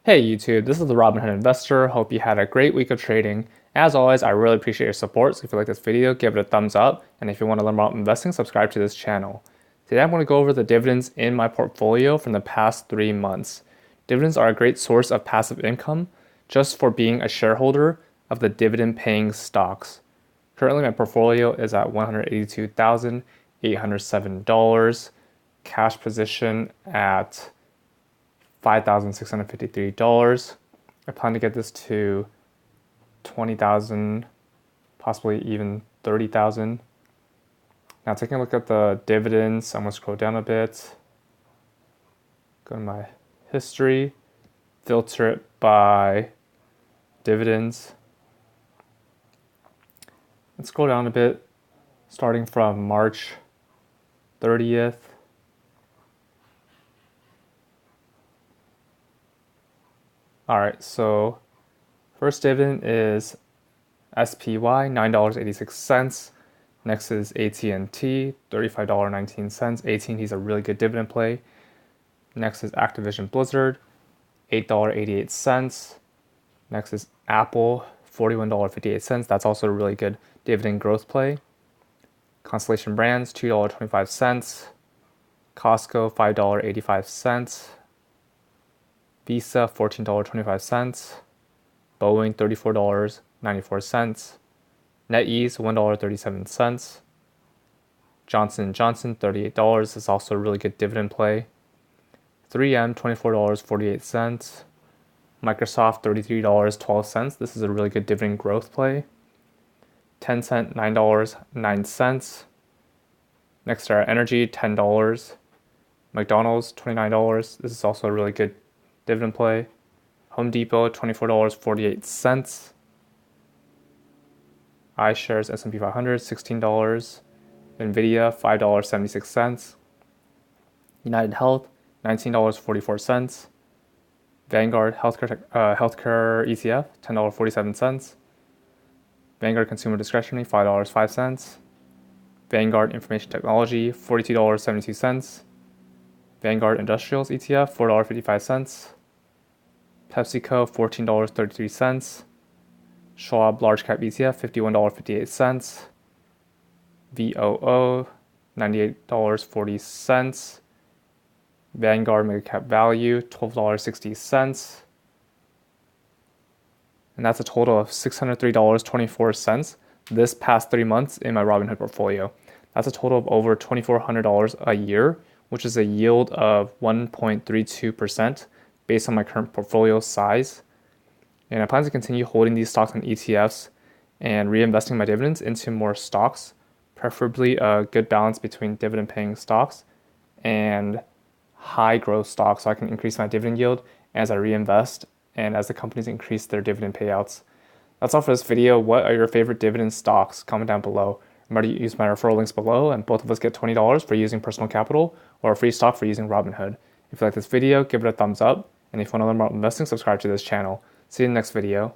Hey YouTube, this is the Robinhood Investor. Hope you had a great week of trading. As always, I really appreciate your support, so if you like this video, give it a thumbs up, and if you want to learn more about investing, subscribe to this channel. Today I'm going to go over the dividends in my portfolio from the past 3 months. Dividends are a great source of passive income just for being a shareholder of the dividend-paying stocks. Currently, my portfolio is at $182,807, cash position at $5,653. I plan to get this to 20,000, possibly even 30,000. Now taking a look at the dividends, I'm going to scroll down a bit, go to my history, filter it by dividends, and scroll down a bit, starting from March 30th. All right, so first dividend is SPY, $9.86. Next is AT&T, $35.19. AT&T is a really good dividend play. Next is Activision Blizzard, $8.88. Next is Apple, $41.58. That's also a really good dividend growth play. Constellation Brands, $2.25. Costco, $5.85. Visa, $14.25. Boeing, $34.94. NetEase, $1.37. Johnson & Johnson, $38. This is also a really good dividend play. 3M, $24.48. Microsoft, $33.12. This is a really good dividend growth play. Tencent, $9.09. NextEra Energy, $10. McDonald's, $29. This is also a really good dividend play. Home Depot, $24.48. iShares S&P 500, $16. Nvidia, $5.76. United Health, $19.44. Vanguard healthcare ETF, $10.47. Vanguard Consumer Discretionary, $5.05. Vanguard Information Technology, $42.72. Vanguard Industrials ETF, $4.55. PepsiCo, $14.33. Schwab Large Cap ETF, $51.58. VOO, $98.40. Vanguard Mega Cap Value, $12.60. And that's a total of $603.24 this past 3 months in my Robinhood portfolio. That's a total of over $2,400 a year, which is a yield of 1.32% based on my current portfolio size. And I plan to continue holding these stocks and ETFs and reinvesting my dividends into more stocks, preferably a good balance between dividend paying stocks and high growth stocks so I can increase my dividend yield as I reinvest and as the companies increase their dividend payouts. That's all for this video. What are your favorite dividend stocks? Comment down below. Remember to use my referral links below, and both of us get $20 for using personal capital or a free stock for using Robinhood. If you like this video, give it a thumbs up, and if you want to learn more about investing, subscribe to this channel. See you in the next video.